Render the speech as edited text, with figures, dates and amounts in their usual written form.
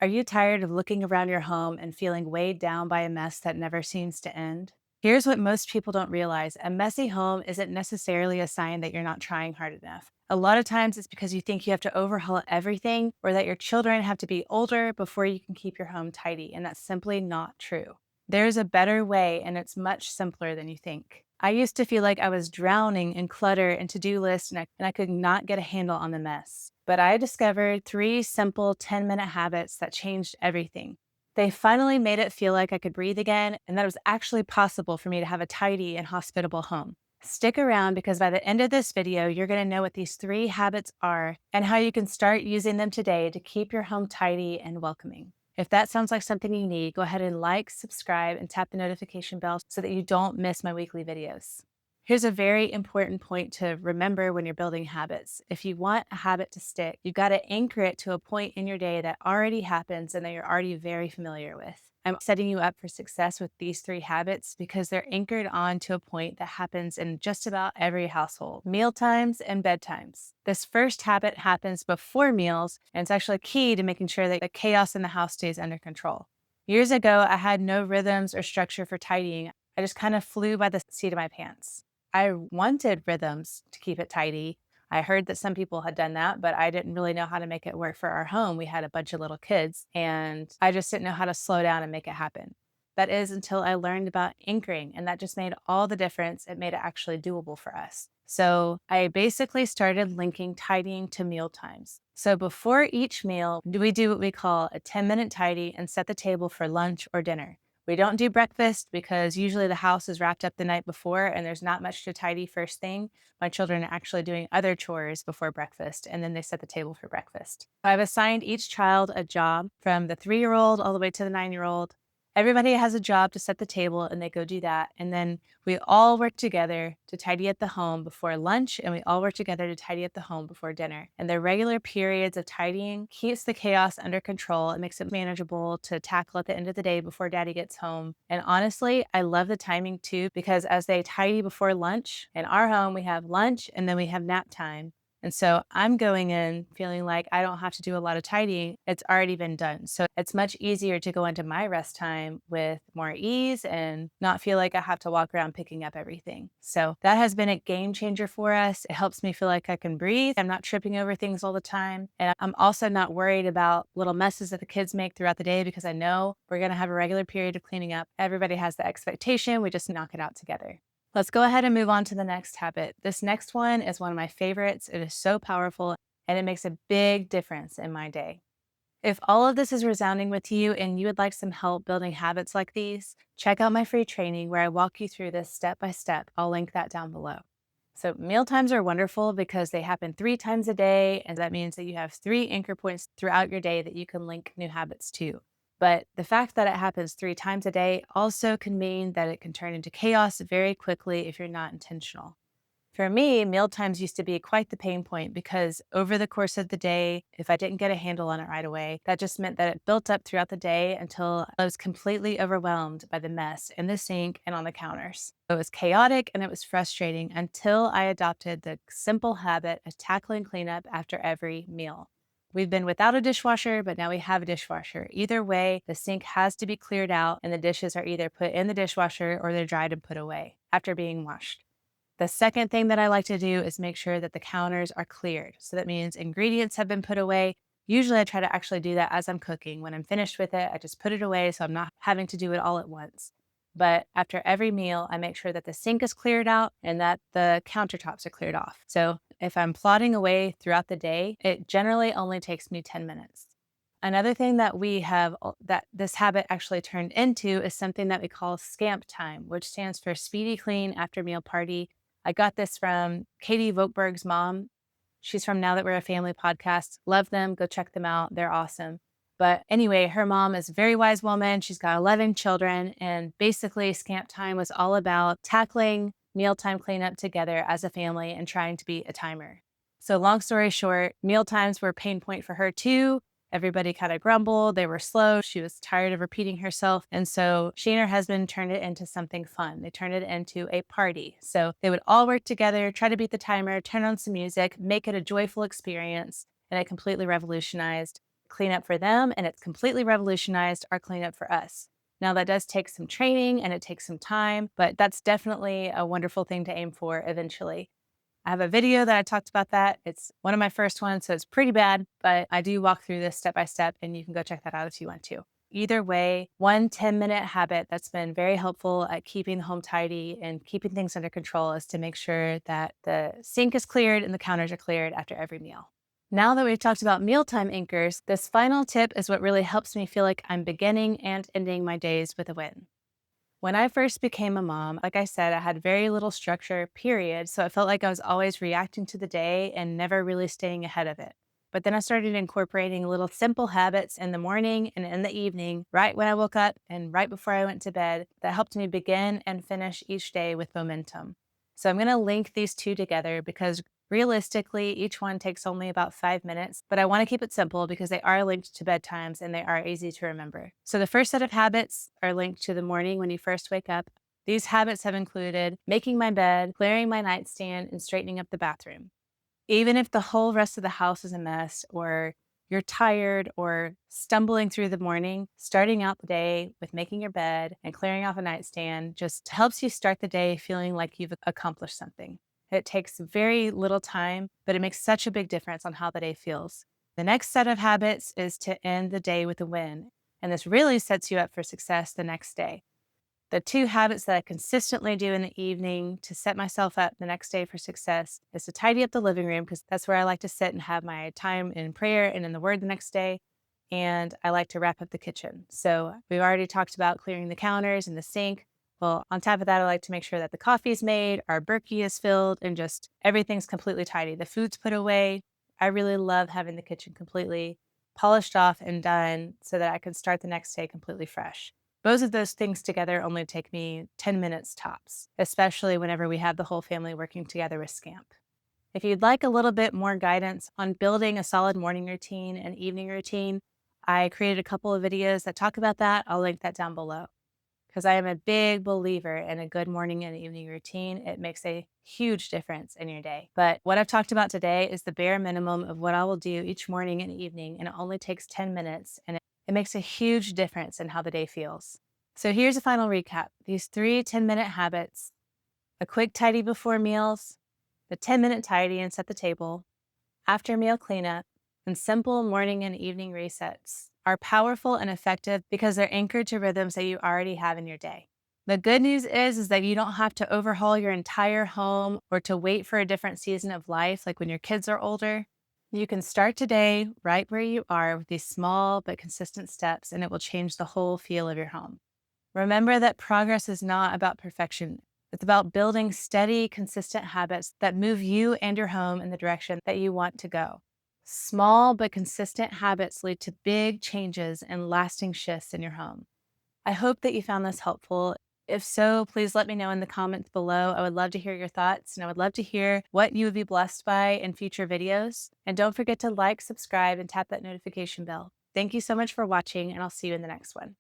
Are you tired of looking around your home and feeling weighed down by a mess that never seems to end? Here's what most people don't realize: a messy home isn't necessarily a sign that you're not trying hard enough. A lot of times it's because you think you have to overhaul everything or that your children have to be older before you can keep your home tidy, and that's simply not true. There's a better way, and it's much simpler than you think. I used to feel like I was drowning in clutter and to-do lists, and I could not get a handle on the mess. But I discovered three simple 10-minute habits that changed everything. They finally made it feel like I could breathe again, and that it was actually possible for me to have a tidy and hospitable home. Stick around because by the end of this video, you're going to know what these three habits are and how you can start using them today to keep your home tidy and welcoming. If that sounds like something you need, go ahead and like, subscribe, and tap the notification bell so that you don't miss my weekly videos. Here's a very important point to remember when you're building habits. If you want a habit to stick, you've got to anchor it to a point in your day that already happens and that you're already very familiar with. I'm setting you up for success with these three habits because they're anchored on to a point that happens in just about every household: mealtimes and bedtimes. This first habit happens before meals, and it's actually key to making sure that the chaos in the house stays under control. Years ago, I had no rhythms or structure for tidying. I just kind of flew by the seat of my pants. I wanted rhythms to keep it tidy. I heard that some people had done that, but I didn't really know how to make it work for our home. We had a bunch of little kids, and I just didn't know how to slow down and make it happen. That is until I learned about anchoring, and that just made all the difference. It made it actually doable for us. So I basically started linking tidying to meal times. So before each meal, we do what we call a 10-minute tidy and set the table for lunch or dinner. We don't do breakfast because usually the house is wrapped up the night before and there's not much to tidy first thing. My children are actually doing other chores before breakfast, and then they set the table for breakfast. I've assigned each child a job from the 3-year-old all the way to the 9-year-old. Everybody has a job to set the table and they go do that. And then we all work together to tidy up the home before lunch, and we all work together to tidy up the home before dinner. And the regular periods of tidying keeps the chaos under control. It makes it manageable to tackle at the end of the day before daddy gets home. And honestly, I love the timing too, because as they tidy before lunch, in our home, we have lunch and then we have nap time. And so I'm going in feeling like I don't have to do a lot of tidying. It's already been done. So it's much easier to go into my rest time with more ease and not feel like I have to walk around picking up everything. So that has been a game changer for us. It helps me feel like I can breathe. I'm not tripping over things all the time. And I'm also not worried about little messes that the kids make throughout the day because I know we're going to have a regular period of cleaning up. Everybody has the expectation. We just knock it out together. Let's go ahead and move on to the next habit. This next one is one of my favorites. It is so powerful and it makes a big difference in my day. If all of this is resounding with you and you would like some help building habits like these, check out my free training where I walk you through this step by step. I'll link that down below. So meal times are wonderful because they happen 3 times a day, and that means that you have 3 anchor points throughout your day that you can link new habits to. But the fact that it happens 3 times a day also can mean that it can turn into chaos very quickly if you're not intentional. For me, meal times used to be quite the pain point because over the course of the day, if I didn't get a handle on it right away, that just meant that it built up throughout the day until I was completely overwhelmed by the mess in the sink and on the counters. It was chaotic and it was frustrating until I adopted the simple habit of tackling cleanup after every meal. We've been without a dishwasher, but now we have a dishwasher. Either way, the sink has to be cleared out and the dishes are either put in the dishwasher or they're dried and put away after being washed. The second thing that I like to do is make sure that the counters are cleared. So that means ingredients have been put away. Usually I try to actually do that as I'm cooking. When I'm finished with it, I just put it away so I'm not having to do it all at once. But after every meal, I make sure that the sink is cleared out and that the countertops are cleared off. So if I'm plodding away throughout the day, it generally only takes me 10 minutes. Another thing that we have that this habit actually turned into is something that we call scamp time, which stands for Speedy Clean After Meal Party. I got this from Katie Vogtberg's mom. She's from Now That We're a Family podcast. Love them. Go check them out. They're awesome. But anyway, her mom is a very wise woman. She's got 11 children. And basically, Scamp Time was all about tackling mealtime cleanup together as a family and trying to beat a timer. So long story short, meal times were a pain point for her too. Everybody kind of grumbled. They were slow. She was tired of repeating herself. And so she and her husband turned it into something fun. They turned it into a party. So they would all work together, try to beat the timer, turn on some music, make it a joyful experience. And it completely revolutionized cleanup for them, and it's completely revolutionized our cleanup for us. Now, that does take some training and it takes some time, but that's definitely a wonderful thing to aim for eventually. I have a video that I talked about that. It's one of my first ones, so it's pretty bad, but I do walk through this step by step, and you can go check that out if you want to. Either way, one 10-minute habit that's been very helpful at keeping the home tidy and keeping things under control is to make sure that the sink is cleared and the counters are cleared after every meal. Now that we've talked about mealtime anchors, this final tip is what really helps me feel like I'm beginning and ending my days with a win. When I first became a mom, like I said, I had very little structure, period. So it felt like I was always reacting to the day and never really staying ahead of it. But then I started incorporating little simple habits in the morning and in the evening, right when I woke up and right before I went to bed, that helped me begin and finish each day with momentum. So I'm going to link these two together because realistically, each one takes only about 5 minutes, but I want to keep it simple because they are linked to bedtimes and they are easy to remember. So the first set of habits are linked to the morning when you first wake up. These habits have included making my bed, clearing my nightstand, and straightening up the bathroom. Even if the whole rest of the house is a mess or you're tired or stumbling through the morning, starting out the day with making your bed and clearing off a nightstand just helps you start the day feeling like you've accomplished something. It takes very little time, but it makes such a big difference on how the day feels. The next set of habits is to end the day with a win, and this really sets you up for success the next day. The two habits that I consistently do in the evening to set myself up the next day for success is to tidy up the living room because that's where I like to sit and have my time in prayer and in the Word the next day. And I like to wrap up the kitchen. So we've already talked about clearing the counters and the sink. Well, on top of that, I like to make sure that the coffee's made, our Berkey is filled, and just everything's completely tidy. The food's put away. I really love having the kitchen completely polished off and done so that I can start the next day completely fresh. Both of those things together only take me 10 minutes tops, especially whenever we have the whole family working together with Scamp. If you'd like a little bit more guidance on building a solid morning routine and evening routine, I created a couple of videos that talk about that. I'll link that down below because I am a big believer in a good morning and evening routine. It makes a huge difference in your day. But what I've talked about today is the bare minimum of what I will do each morning and evening, and it only takes 10 minutes, and it makes a huge difference in how the day feels. So here's a final recap. These 3 10-minute habits: a quick tidy before meals, the 10-minute tidy and set the table, after meal cleanup, and simple morning and evening resets are powerful and effective because they're anchored to rhythms that you already have in your day. The good news is that you don't have to overhaul your entire home or to wait for a different season of life like when your kids are older. You can start today right where you are with these small but consistent steps, and it will change the whole feel of your home. Remember that progress is not about perfection. It's about building steady, consistent habits that move you and your home in the direction that you want to go. Small but consistent habits lead to big changes and lasting shifts in your home. I hope that you found this helpful. If so, please let me know in the comments below. I would love to hear your thoughts, and I would love to hear what you would be blessed by in future videos. And don't forget to like, subscribe, and tap that notification bell. Thank you so much for watching, and I'll see you in the next one.